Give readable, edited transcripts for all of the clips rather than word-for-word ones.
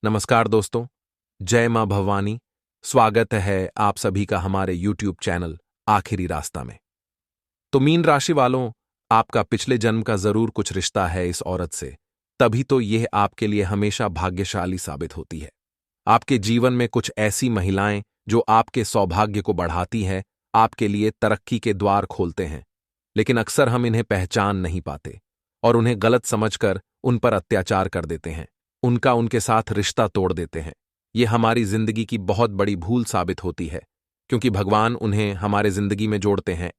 नमस्कार दोस्तों, जय मां भवानी। स्वागत है आप सभी का हमारे यूट्यूब चैनल आखिरी रास्ता में। तो मीन राशि वालों, आपका पिछले जन्म का जरूर कुछ रिश्ता है इस औरत से, तभी तो यह आपके लिए हमेशा भाग्यशाली साबित होती है। आपके जीवन में कुछ ऐसी महिलाएं जो आपके सौभाग्य को बढ़ाती हैं, आपके लिए तरक्की के द्वार खोलते हैं, लेकिन अक्सर हम इन्हें पहचान नहीं पाते और उन्हें गलत समझकर उन पर अत्याचार कर देते हैं, उनके साथ रिश्ता तोड़ देते हैं। ये हमारी जिंदगी की बहुत बड़ी भूल साबित होती है, क्योंकि भगवान उन्हें हमारे जिंदगी में जोड़ते हैं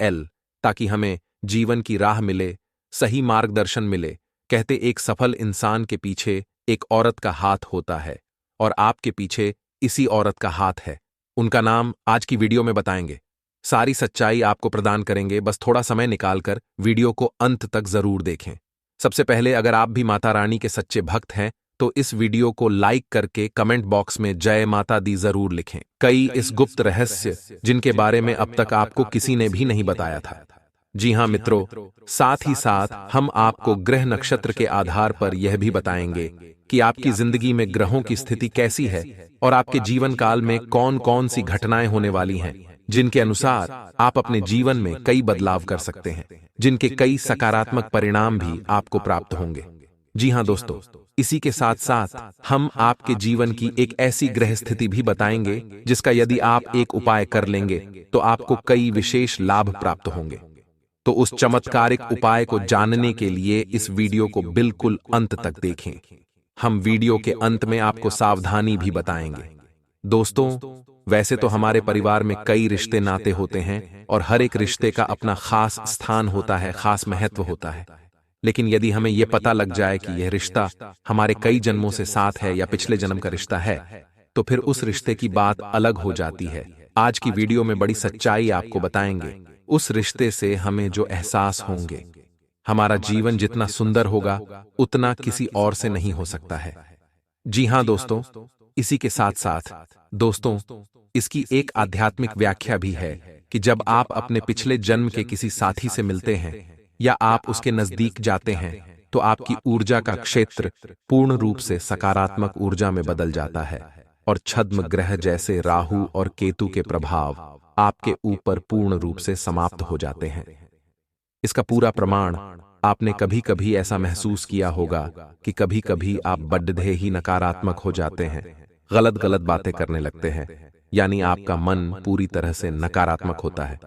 ताकि हमें जीवन की राह मिले, सही मार्गदर्शन मिले। कहते एक सफल इंसान के पीछे एक औरत का हाथ होता है और आपके पीछे इसी औरत का हाथ है। उनका नाम आज की वीडियो में बताएंगे, सारी सच्चाई आपको प्रदान करेंगे। बस थोड़ा समय निकालकर वीडियो को अंत तक जरूर देखें। सबसे पहले, अगर आप भी माता रानी के सच्चे भक्त हैं तो इस वीडियो को लाइक करके कमेंट बॉक्स में जय माता दी जरूर लिखें। कई इस गुप्त रहस्य जिनके बारे में अब तक आपको किसी ने भी नहीं बताया था। जी हां मित्रों, साथ ही साथ हम आपको ग्रह नक्षत्र के आधार पर यह भी बताएंगे कि आपकी जिंदगी में ग्रहों की स्थिति कैसी है और आपके जीवन काल में कौन कौन सी घटनाएं होने वाली हैं, जिनके अनुसार आप अपने जीवन में कई बदलाव कर सकते हैं, जिनके कई सकारात्मक परिणाम भी आपको प्राप्त होंगे। जी हां दोस्तों, इसी के साथ साथ हम आपके जीवन की एक ऐसी ग्रह स्थिति भी बताएंगे जिसका यदि आप एक उपाय कर लेंगे तो आपको कई विशेष लाभ प्राप्त होंगे। तो उस चमत्कारिक उपाय को जानने के लिए इस वीडियो को बिल्कुल अंत तक देखें। हम वीडियो के अंत में आपको सावधानी भी बताएंगे। दोस्तों, वैसे तो हमारे परिवार में कई रिश्ते नाते होते हैं और हर एक रिश्ते का अपना खास स्थान होता है, खास महत्व होता है। लेकिन यदि हमें यह पता लग जाए कि यह रिश्ता हमारे कई जन्मों से साथ है या पिछले जन्म का रिश्ता है, तो फिर उस रिश्ते की बात अलग हो जाती है। आज की वीडियो में बड़ी सच्चाई आपको बताएंगे। उस रिश्ते से हमें जो एहसास होंगे, हमारा जीवन जितना सुंदर होगा उतना किसी और से नहीं हो सकता है। जी हां दोस्तों, इसी के साथ साथ दोस्तों, इसकी एक आध्यात्मिक व्याख्या भी है कि जब आप अपने पिछले जन्म के किसी साथी से मिलते हैं या आप उसके नजदीक जाते हैं तो आपकी ऊर्जा का क्षेत्र पूर्ण रूप से सकारात्मक ऊर्जा में बदल जाता है और छद्म ग्रह जैसे राहु और केतु के प्रभाव आपके ऊपर पूर्ण रूप से समाप्त हो जाते हैं। इसका पूरा प्रमाण आपने कभी कभी ऐसा महसूस किया होगा कि कभी कभी आप बड्ढे ही नकारात्मक हो जाते हैं, गलत गलत बातें करने लगते हैं, यानी आपका मन पूरी तरह से नकारात्मक होता है,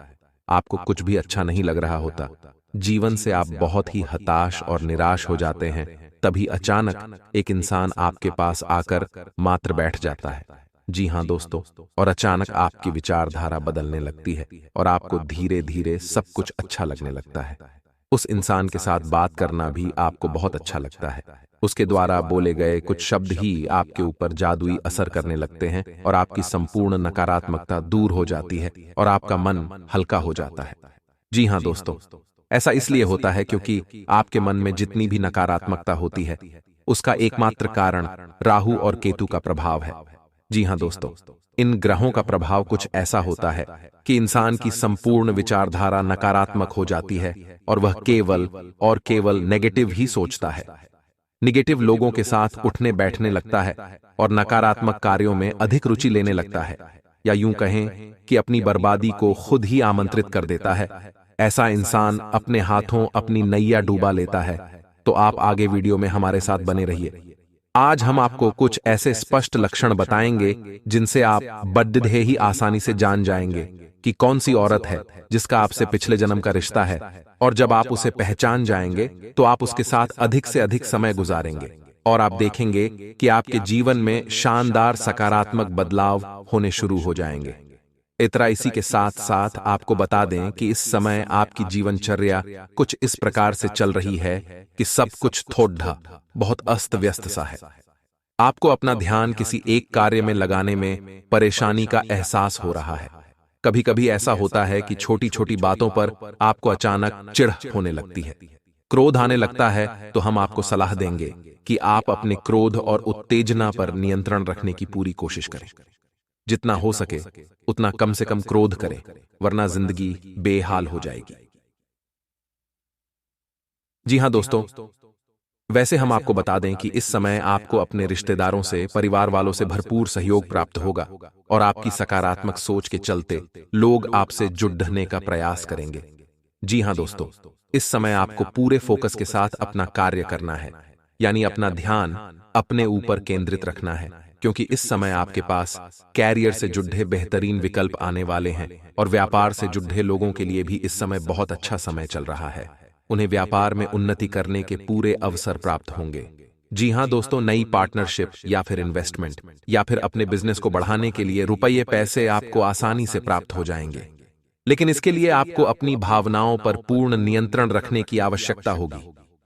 आपको कुछ भी अच्छा नहीं लग रहा होता, जीवन से आप बहुत ही हताश और निराश हो जाते हैं। तभी अचानक एक इंसान आपके पास आकर मात्र बैठ जाता है। जी हां दोस्तों, और अचानक आपकी विचारधारा बदलने लगती है और आपको धीरे धीरे सब कुछ अच्छा लगने लगता है। उस इंसान के साथ बात करना भी आपको बहुत अच्छा लगता है। उसके द्वारा बोले गए कुछ शब्द ही आपके ऊपर जादुई असर करने लगते हैं और आपकी संपूर्ण नकारात्मकता दूर हो जाती है और आपका मन हल्का हो जाता है। जी हां दोस्तों, ऐसा इसलिए होता है क्योंकि आपके मन में जितनी भी नकारात्मकता होती है उसका एकमात्र कारण राहु और केतु का प्रभाव है। जी हां दोस्तों, इन ग्रहों का प्रभाव कुछ ऐसा होता है कि इंसान की संपूर्ण विचारधारा नकारात्मक हो जाती है और वह केवल नेगेटिव ही सोचता है। नेगेटिव लोगों के साथ उठने बैठने लगता है और नकारात्मक कार्यों में अधिक रुचि लेने लगता है, या यूं कहें कि अपनी बर्बादी को खुद ही आमंत्रित कर देता है। ऐसा इंसान अपने हाथों अपनी नैया डूबा लेता है। तो आप आगे वीडियो में हमारे साथ बने रहिए। आज हम आपको कुछ ऐसे स्पष्ट लक्षण बताएंगे जिनसे आप बड्ढे ही आसानी से जान जाएंगे कि कौन सी औरत है जिसका आपसे पिछले जन्म का रिश्ता है, और जब आप उसे पहचान जाएंगे तो आप उसके साथ अधिक से अधिक समय गुजारेंगे और आप देखेंगे कि आपके जीवन में शानदार सकारात्मक बदलाव होने शुरू हो जाएंगे। इसी के साथ साथ आपको बता दें कि इस समय आपकी जीवनचर्या कुछ इस प्रकार से चल रही है कि सब कुछ थोड़ा बहुत अस्त व्यस्त सा है। आपको अपना ध्यान किसी एक कार्य में लगाने में परेशानी का एहसास हो रहा है। कभी कभी ऐसा होता है कि छोटी छोटी बातों पर आपको अचानक चिढ़ होने लगती है, क्रोध आने लगता है। तो हम आपको सलाह देंगे कि आप अपने क्रोध और उत्तेजना पर नियंत्रण रखने की पूरी कोशिश करें। जितना हो सके उतना कम से कम क्रोध करें, वरना जिंदगी बेहाल हो जाएगी। जी हां दोस्तों, वैसे हम आपको बता दें कि इस समय आपको अपने रिश्तेदारों से, परिवार वालों से भरपूर सहयोग प्राप्त होगा और आपकी सकारात्मक सोच के चलते लोग आपसे जुड़ने का प्रयास करेंगे। जी हाँ दोस्तों, इस समय आपको पूरे फोकस के साथ अपना कार्य करना है, यानी अपना ध्यान अपने ऊपर केंद्रित रखना है, क्योंकि इस समय आपके पास कैरियर से जुड़े बेहतरीन विकल्प आने वाले हैं और व्यापार से जुड़े लोगों के लिए भी इस समय बहुत अच्छा समय चल रहा है। उन्हें व्यापार में उन्नति करने के पूरे अवसर प्राप्त होंगे। जी हाँ दोस्तों, नई पार्टनरशिप या फिर इन्वेस्टमेंट या फिर अपने बिजनेस को बढ़ाने के लिए रुपये पैसे आपको आसानी से प्राप्त हो जाएंगे। लेकिन इसके लिए आपको अपनी भावनाओं पर पूर्ण नियंत्रण रखने की आवश्यकता होगी।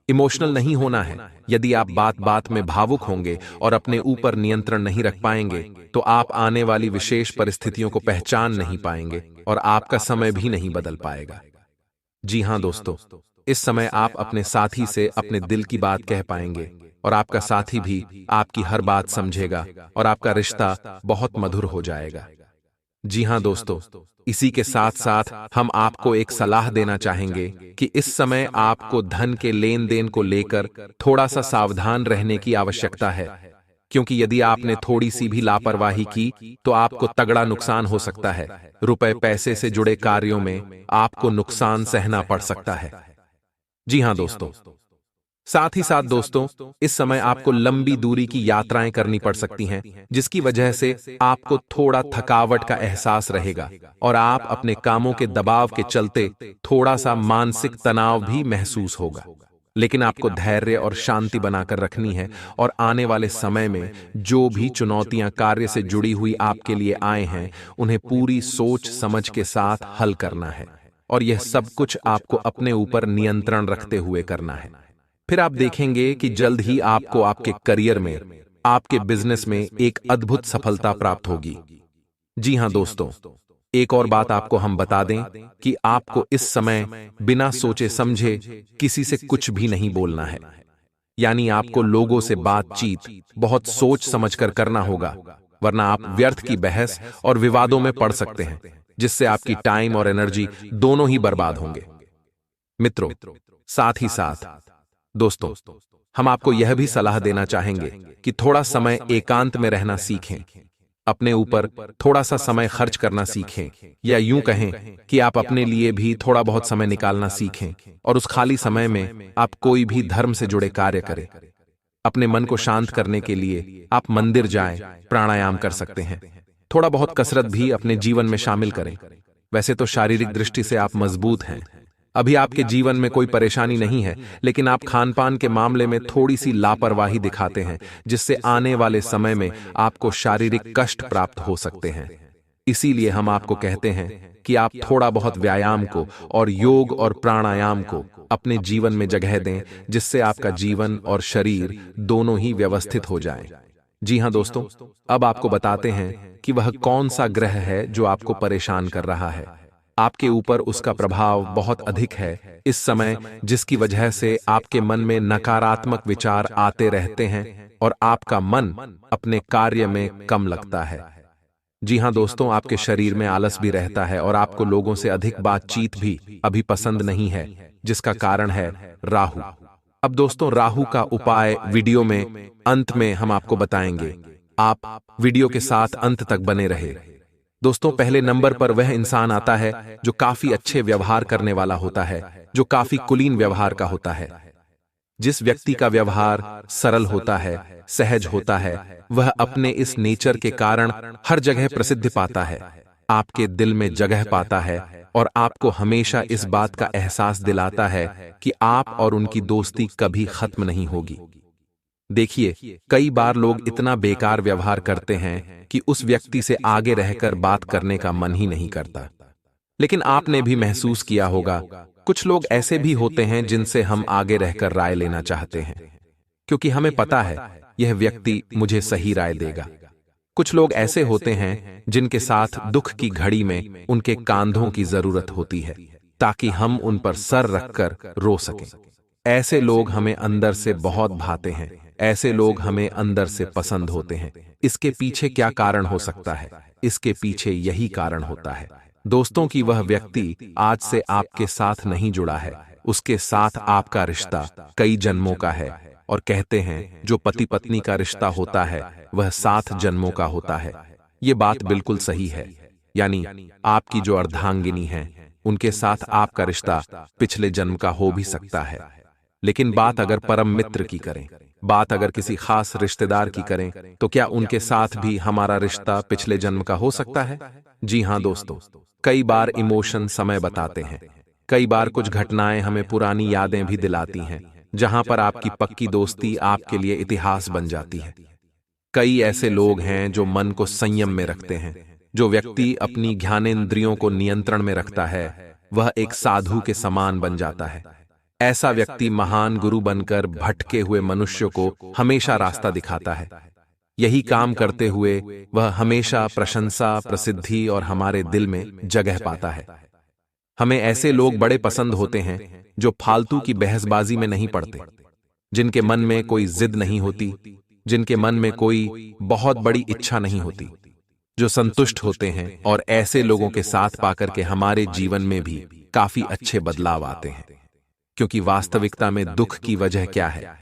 इमोशनल नहीं होना है। यदि आप बात बात में भावुक होंगे और अपने ऊपर नियंत्रण नहीं रख पाएंगे, तो आप आने वाली विशेष परिस्थितियों को पहचान नहीं पाएंगे और आपका समय भी नहीं बदल पाएगा। जी हाँ दोस्तों, इस समय आप अपने साथी से अपने दिल की बात कह पाएंगे और आपका साथी भी आपकी हर बात समझेगा और आपका रिश्ता बहुत मधुर हो जाएगा। जी हाँ दोस्तों, इसी के साथ साथ हम आपको एक सलाह देना चाहेंगे कि इस समय आपको धन के लेन देन को लेकर थोड़ा सा सावधान रहने की आवश्यकता है, क्योंकि यदि आपने थोड़ी सी भी लापरवाही की तो आपको तगड़ा नुकसान हो सकता है। रुपए पैसे से जुड़े कार्यों में आपको नुकसान सहना पड़ सकता है। जी हाँ दोस्तों, साथ ही साथ दोस्तों, इस समय आपको लंबी दूरी की यात्राएं करनी पड़ सकती हैं, जिसकी वजह से आपको थोड़ा थकावट का एहसास रहेगा और आप अपने कामों के दबाव के चलते थोड़ा सा मानसिक तनाव भी महसूस होगा। लेकिन आपको धैर्य और शांति बनाकर रखनी है और आने वाले समय में जो भी चुनौतियां कार्य से जुड़ी हुई आपके लिए आए हैं, उन्हें पूरी सोच समझ के साथ हल करना है और यह सब कुछ आपको अपने ऊपर नियंत्रण रखते हुए करना है। फिर आप देखेंगे कि जल्द ही आपको आपके करियर में, आपके बिजनेस में एक अद्भुत सफलता प्राप्त होगी। जी हां दोस्तों, एक और बात आपको हम बता दें कि आपको इस समय बिना सोचे समझे किसी से कुछ भी नहीं बोलना है, यानी आपको लोगों से बातचीत बहुत सोच समझकर करना होगा, वरना आप व्यर्थ की बहस और विवादों में पड़ सकते हैं, जिससे आपकी टाइम और एनर्जी दोनों ही बर्बाद होंगे। मित्रों, साथ ही साथ दोस्तों, हम आपको यह भी सलाह देना चाहेंगे कि थोड़ा समय एकांत में रहना सीखें, अपने ऊपर थोड़ा सा समय खर्च करना सीखें, या यूं कहें कि आप अपने लिए भी थोड़ा बहुत समय निकालना सीखें और उस खाली समय में आप कोई भी धर्म से जुड़े कार्य करें। अपने मन को शांत करने के लिए आप मंदिर जाएं, प्राणायाम कर सकते हैं। थोड़ा बहुत कसरत भी अपने जीवन में शामिल करें। वैसे तो शारीरिक दृष्टि से आप मजबूत हैं, अभी आपके जीवन में कोई परेशानी नहीं है, लेकिन आप खानपान के मामले में थोड़ी सी लापरवाही दिखाते हैं, जिससे आने वाले समय में आपको शारीरिक कष्ट प्राप्त हो सकते हैं। इसीलिए हम आपको कहते हैं कि आप थोड़ा बहुत व्यायाम को और योग और प्राणायाम को अपने जीवन में जगह दें, जिससे आपका जीवन और शरीर दोनों ही व्यवस्थित हो जाएं। जी हां दोस्तों, अब आपको बताते हैं कि वह कौन सा ग्रह है जो आपको परेशान कर रहा है। आपके ऊपर उसका प्रभाव बहुत अधिक है इस समय, जिसकी वजह से आपके मन में नकारात्मक विचार आते रहते हैं और आपका मन अपने कार्य में कम लगता है। जी हां दोस्तों, आपके शरीर में आलस भी रहता है और आपको लोगों से अधिक बातचीत भी अभी पसंद नहीं है, जिसका कारण है राहु। अब दोस्तों, राहु का उपाय वीडियो में अंत में हम आपको बताएंगे। आप वीडियो के साथ अंत तक बने रहे। दोस्तों, पहले नंबर पर वह इंसान आता है जो काफी अच्छे व्यवहार करने वाला होता है, जो काफी कुलीन व्यवहार का होता है। जिस व्यक्ति का व्यवहार सरल होता है, सहज होता है, वह अपने इस नेचर के कारण हर जगह प्रसिद्धि पाता है, आपके दिल में जगह पाता है और आपको हमेशा इस बात का एहसास दिलाता है कि आप और उनकी दोस्ती कभी खत्म नहीं होगी। देखिए, कई बार लोग इतना बेकार व्यवहार करते हैं कि उस व्यक्ति से आगे रहकर बात करने का मन ही नहीं करता। लेकिन आपने भी महसूस किया होगा, कुछ लोग ऐसे भी होते हैं जिनसे हम आगे रहकर राय लेना चाहते हैं, क्योंकि हमें पता है यह व्यक्ति मुझे सही राय देगा। कुछ लोग ऐसे होते हैं जिनके साथ दुख की घड़ी में उनके कांधों की जरूरत होती है, ताकि हम उन पर सर रखकर रो सकें। ऐसे लोग हमें अंदर से बहुत भाते हैं, ऐसे लोग हमें अंदर से पसंद होते हैं। इसके पीछे क्या कारण हो सकता है? इसके पीछे यही कारण होता है दोस्तों कि वह व्यक्ति आज से आपके साथ नहीं जुड़ा है, उसके साथ आपका रिश्ता कई जन्मों का है और कहते हैं जो पति पत्नी का रिश्ता होता है वह 7 जन्मों का होता है। ये बात बिल्कुल सही है। यानी आपकी जो अर्धांगिनी है उनके साथ आपका रिश्ता पिछले जन्म का हो भी सकता है। लेकिन बात अगर परम मित्र की करें, बात अगर किसी खास रिश्तेदार की करें, तो क्या उनके साथ भी हमारा रिश्ता पिछले जन्म का हो सकता है? जी हां दोस्तों, कई बार इमोशन समय बताते हैं। कई बार कुछ घटनाएं हमें पुरानी यादें भी दिलाती हैं, जहां पर आपकी पक्की दोस्ती आपके लिए इतिहास बन जाती है। कई ऐसे लोग हैं जो मन को संयम में रखते हैं। जो व्यक्ति अपनी ज्ञानेंद्रियों को नियंत्रण में रखता है वह एक साधु के समान बन जाता है। ऐसा व्यक्ति महान गुरु बनकर भटके हुए मनुष्य को हमेशा रास्ता दिखाता है। यही काम करते हुए वह हमेशा प्रशंसा, प्रसिद्धि और हमारे दिल में जगह पाता है। हमें ऐसे लोग बड़े पसंद होते हैं जो फालतू की बहसबाजी में नहीं पड़ते, जिनके मन में कोई जिद नहीं होती, जिनके मन में कोई बहुत बड़ी इच्छा नहीं होती, जो संतुष्ट होते हैं। और ऐसे लोगों के साथ पाकर के हमारे जीवन में भी काफी अच्छे बदलाव आते हैं। क्योंकि वास्तविकता में दुख की वजह क्या है?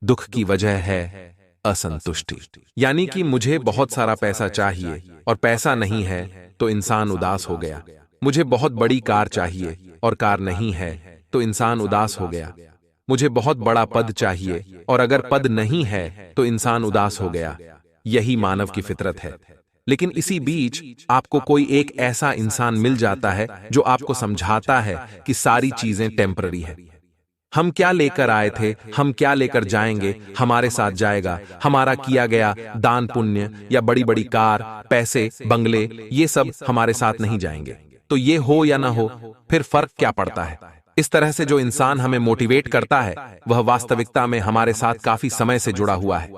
दुख की वजह है असंतुष्टि। यानी कि मुझे बहुत सारा पैसा चाहिए और पैसा नहीं है तो इंसान उदास हो गया। मुझे बहुत बड़ी कार चाहिए और कार नहीं है तो इंसान उदास हो गया। मुझे बहुत बड़ा पद चाहिए और अगर पद नहीं है तो इंसान उदास हो गया। यही मानव की फितरत है। लेकिन इसी बीच आपको कोई एक ऐसा इंसान मिल जाता है जो आपको समझाता है कि सारी चीजें टेम्पररी है। हम क्या लेकर आए थे, हम क्या लेकर जाएंगे, हमारे साथ जाएगा। हमारा किया गया दान पुण्य या बड़ी बड़ी कार, पैसे, बंगले, ये सब हमारे साथ नहीं जाएंगे। तो ये हो या ना हो, फिर फर्क क्या पड़ता है? इस तरह से जो इंसान हमें मोटिवेट करता है वह वास्तविकता में हमारे साथ काफी समय से जुड़ा हुआ है।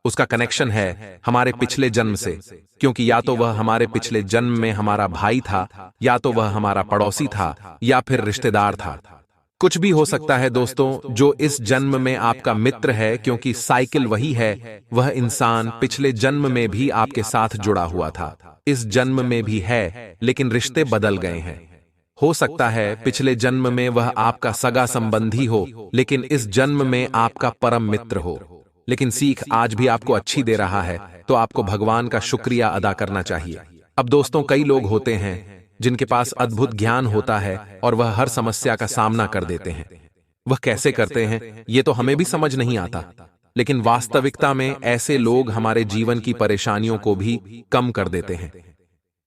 उसका कनेक्शन है हमारे पिछले जन्म से, क्योंकि या तो वह हमारे पिछले जन्म में हमारा भाई था, या तो वह हमारा पड़ोसी था, या फिर रिश्तेदार था। कुछ भी हो सकता है दोस्तों। जो इस जन्म में आपका मित्र है, क्योंकि साइकिल वही है, वह इंसान पिछले जन्म में भी आपके साथ जुड़ा हुआ था, इस जन्म में भी है, लेकिन रिश्ते बदल गए हैं। हो सकता है पिछले जन्म में वह आपका सगा संबंधी हो, लेकिन इस जन्म में आपका परम मित्र हो। लेकिन सीख आज भी आपको अच्छी दे रहा है तो आपको भगवान का शुक्रिया अदा करना चाहिए। अब दोस्तों, कई लोग होते हैं जिनके पास अद्भुत ज्ञान होता है और वह हर समस्या का सामना कर देते हैं। वह कैसे करते हैं ये तो हमें भी समझ नहीं आता, लेकिन वास्तविकता में ऐसे लोग हमारे जीवन की परेशानियों को भी कम कर देते हैं।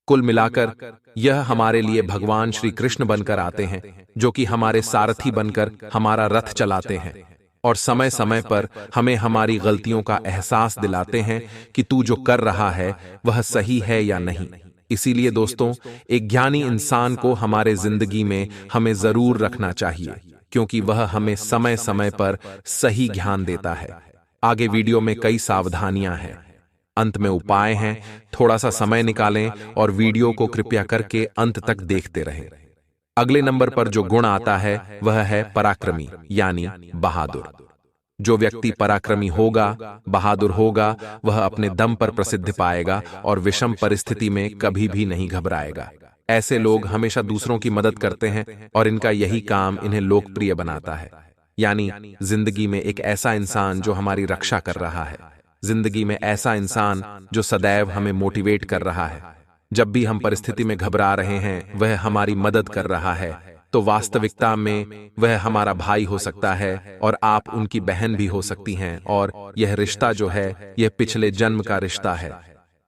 कुल मिलाकर यह हमारे लिए भगवान श्री कृष्ण बनकर आते हैं, जो कि हमारे सारथी बनकर हमारा रथ चलाते हैं और समय समय पर हमें हमारी गलतियों का एहसास दिलाते हैं कि तू जो कर रहा है वह सही है या नहीं। इसीलिए दोस्तों, एक ज्ञानी इंसान को हमारे जिंदगी में हमें जरूर रखना चाहिए, क्योंकि वह हमें समय समय पर सही ज्ञान देता है। आगे वीडियो में कई सावधानियां हैं, अंत में उपाय हैं। थोड़ा सा समय निकालें और वीडियो को कृपया करके अंत तक देखते रहें। अगले नंबर पर जो गुण आता है वह है पराक्रमी, यानी बहादुर। जो व्यक्ति पराक्रमी होगा, बहादुर होगा, वह अपने दम पर प्रसिद्धि पाएगा और विषम परिस्थिति में कभी भी नहीं घबराएगा। ऐसे लोग हमेशा दूसरों की मदद करते हैं और इनका यही काम इन्हें लोकप्रिय बनाता है। यानी जिंदगी में एक ऐसा इंसान जो हमारी रक्षा कर रहा है, जिंदगी में ऐसा इंसान जो सदैव हमें मोटिवेट कर रहा है। जब भी हम परिस्थिति में घबरा रहे हैं वह हमारी मदद कर रहा है, तो वास्तविकता में वह हमारा भाई हो सकता है और आप उनकी बहन भी हो सकती हैं। और यह रिश्ता जो है यह पिछले जन्म का रिश्ता है,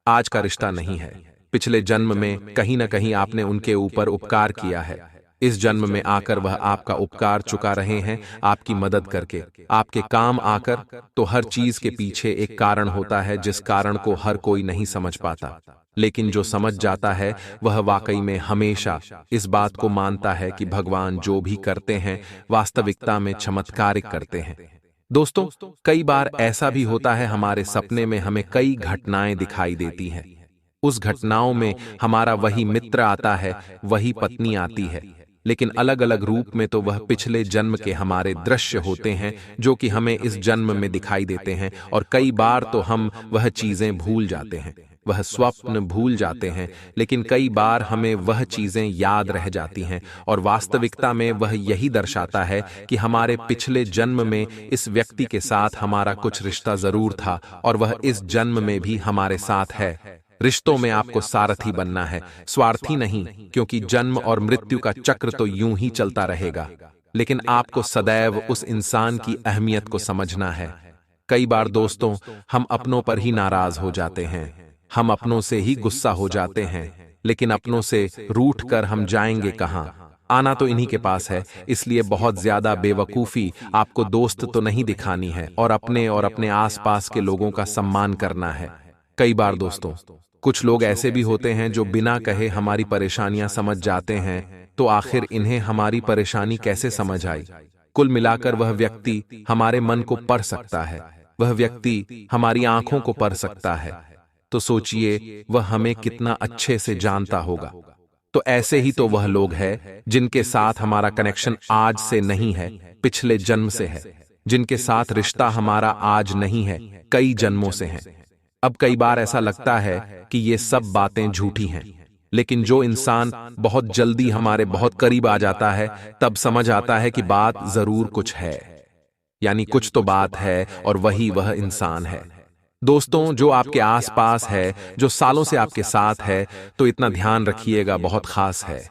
आज का रिश्ता नहीं है। पिछले जन्म में कहीं ना कहीं आपने उनके ऊपर उपकार किया है। इस जन्म में आकर वह आपका उपकार चुका रहे हैं, आपकी मदद करके, आपके काम आकर। तो हर चीज के पीछे एक कारण होता है जिस कारण को हर कोई नहीं समझ पाता, लेकिन जो समझ जाता है वह वाकई में हमेशा इस बात को मानता है कि भगवान जो भी करते हैं वास्तविकता में चमत्कारिक करते हैं। दोस्तों, कई बार ऐसा भी होता है हमारे सपने में हमें कई घटनाएं दिखाई देती हैं। उस घटनाओं में हमारा वही मित्र आता है, वही पत्नी आती है, लेकिन अलग अलग रूप में। तो वह पिछले जन्म के हमारे दृश्य होते हैं जो कि हमें इस जन्म में दिखाई देते हैं और कई बार तो हम वह चीजें भूल जाते हैं। वह स्वप्न भूल जाते हैं, लेकिन कई बार हमें वह चीजें याद रह जाती हैं और वास्तविकता में वह यही दर्शाता है कि हमारे पिछले जन्म में इस व्यक्ति के साथ हमारा कुछ रिश्ता जरूर था और वह इस जन्म में भी हमारे साथ है। रिश्तों में आपको सारथी बनना है, स्वार्थी नहीं, क्योंकि जन्म और मृत्यु का चक्र तो यूं ही चलता रहेगा, लेकिन आपको सदैव उस इंसान की अहमियत को समझना है। कई बार दोस्तों, हम अपनों पर ही नाराज हो जाते हैं, हम अपनों से ही गुस्सा हो जाते हैं, लेकिन अपनों से रूठ कर हम जाएंगे कहां? आना तो इन्हीं के पास है। इसलिए बहुत ज्यादा बेवकूफी आपको दोस्त तो नहीं दिखानी है और अपने आसपास के लोगों का सम्मान करना है। कई बार दोस्तों, कुछ लोग ऐसे भी होते हैं जो बिना कहे हमारी परेशानियां समझ जाते हैं, तो आखिर इन्हें हमारी परेशानी कैसे समझ आई? कुल मिलाकर वह व्यक्ति हमारे मन को पढ़ सकता है, वह व्यक्ति हमारी आंखों को पढ़ सकता है, तो सोचिए वह हमें कितना अच्छे से जानता होगा। तो ऐसे ही तो वह लोग हैं जिनके साथ हमारा कनेक्शन आज से नहीं है, पिछले जन्म से है, जिनके साथ रिश्ता हमारा आज नहीं है, कई जन्मों से है। अब कई बार ऐसा लगता है कि ये सब बातें झूठी हैं, लेकिन जो इंसान बहुत जल्दी हमारे बहुत करीब आ जाता है, तब समझ आता है कि बात जरूर कुछ है, यानी कुछ तो बात है और वही वह इंसान है। दोस्तों, जो आपके आसपास है, जो सालों से आपके साथ है, तो इतना ध्यान रखिएगा, बहुत खास है।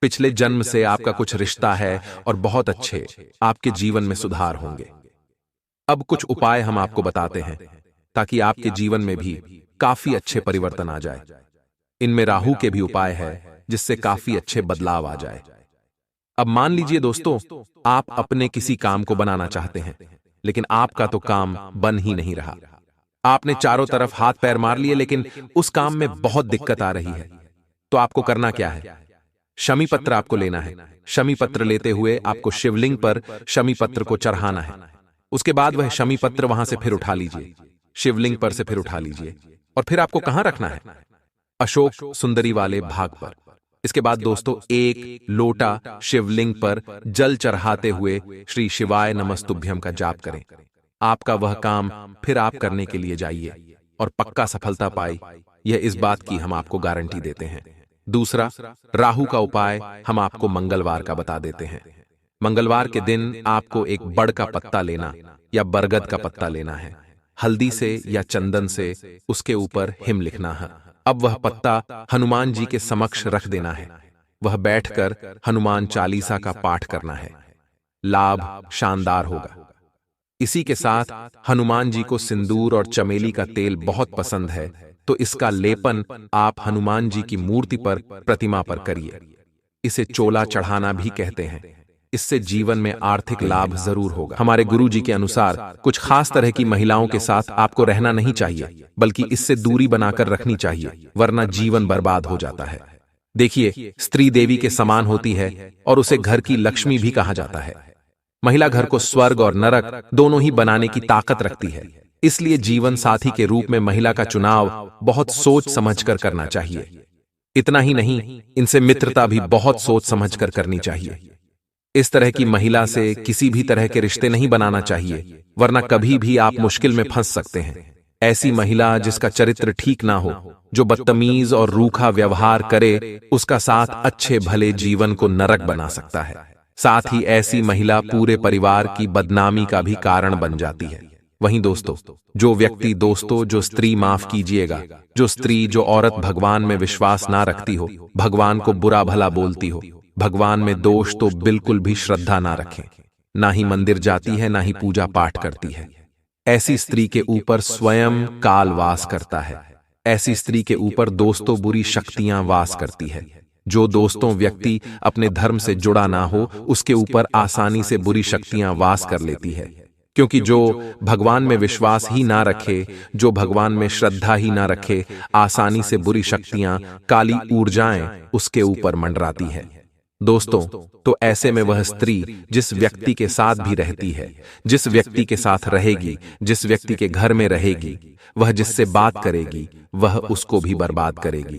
पिछले जन्म से आपका कुछ रिश्ता है और बहुत अच्छे आपके जीवन में सुधार होंगे। अब कुछ उपाय हम आपको बताते हैं ताकि आपके जीवन में भी काफी अच्छे परिवर्तन आ जाए। इनमें राहु के भी उपाय है जिससे काफी अच्छे बदलाव आ जाए। अब मान लीजिए दोस्तों, आप अपने किसी काम को बनाना चाहते हैं, लेकिन आपका तो काम बन ही नहीं रहा। आपने चारों तरफ हाथ पैर मार लिए, लेकिन उस काम में बहुत दिक्कत आ रही है। तो आपको करना क्या है? शमी पत्र आपको लेना है। शमी पत्र लेते हुए आपको शिवलिंग पर शमी पत्र को चढ़ाना है। उसके बाद वह शमी पत्र वहां से फिर उठा लीजिए, शिवलिंग पर से फिर उठा लीजिए, और फिर आपको कहां रखना है? अशोक सुंदरी वाले भाग पर। इसके बाद दोस्तों, एक लोटा शिवलिंग पर जल चढ़ाते हुए श्री शिवाय नमस्तुभ्यम का जाप करें। आपका वह काम फिर आप करने के लिए जाइए और पक्का सफलता पाई, यह इस बात की हम आपको गारंटी देते हैं। दूसरा, राहु का उपाय हम आपको मंगलवार का बता देते हैं। मंगलवार के दिन आपको एक बड़ का पत्ता लेना या बरगद का पत्ता लेना है। हल्दी से या चंदन से उसके ऊपर हिम लिखना है। अब वह पत्ता हनुमान जी के समक्ष रख देना है। वह बैठकर हनुमान चालीसा का पाठ करना है। लाभ शानदार होगा। इसी के साथ हनुमान जी को सिंदूर और चमेली का तेल बहुत पसंद है, तो इसका लेपन आप हनुमान जी की मूर्ति पर, प्रतिमा पर करिए। इसे चोला चढ़ाना भी कहते हैं। इससे जीवन में आर्थिक लाभ जरूर होगा। हमारे गुरुजी के अनुसार कुछ खास तरह की महिलाओं के साथ आपको रहना नहीं चाहिए, बल्कि इससे दूरी बनाकर रखनी चाहिए, वरना जीवन बर्बाद हो जाता है। देखिए, स्त्री देवी के समान होती है और उसे घर की लक्ष्मी भी कहा जाता है। महिला घर को स्वर्ग और नरक दोनों ही बनाने की ताकत रखती है। इसलिए जीवन साथी के रूप में महिला का चुनाव बहुत सोच समझकर करना चाहिए। इतना ही नहीं, इनसे मित्रता भी बहुत सोच समझकर करनी चाहिए। इस तरह की महिला से किसी भी तरह के रिश्ते नहीं बनाना चाहिए, वरना कभी भी आप मुश्किल में फंस सकते हैं। ऐसी महिला जिसका चरित्र ठीक ना हो, जो बदतमीज और रूखा व्यवहार करे, उसका साथ अच्छे भले जीवन को नरक बना सकता है। साथ ही ऐसी महिला पूरे परिवार की बदनामी का भी कारण बन जाती है। वहीं दोस्तों, जो व्यक्ति जो स्त्री, माफ कीजिएगा, जो औरत भगवान में विश्वास ना रखती हो, भगवान को बुरा भला बोलती हो, भगवान में दोष तो बिल्कुल भी श्रद्धा ना रखें, ना ही मंदिर जाती है, ना ही पूजा पाठ करती है, ऐसी स्त्री के ऊपर स्वयं काल वास करता है। ऐसी स्त्री के ऊपर दोस्तों बुरी शक्तियां वास करती है। जो व्यक्ति अपने धर्म से जुड़ा ना हो, उसके ऊपर आसानी से बुरी शक्तियां वास कर लेती है, क्योंकि जो भगवान में विश्वास ही ना रखे, जो भगवान में श्रद्धा ही ना रखे, आसानी से बुरी शक्तियां, काली ऊर्जाएं उसके ऊपर मंडराती है। दोस्तों, तो ऐसे में वह स्त्री जिस व्यक्ति के साथ भी रहती है, जिस व्यक्ति के साथ रहेगी, जिस व्यक्ति के घर में रहेगी, वह जिससे बात करेगी, वह उसको भी बर्बाद करेगी।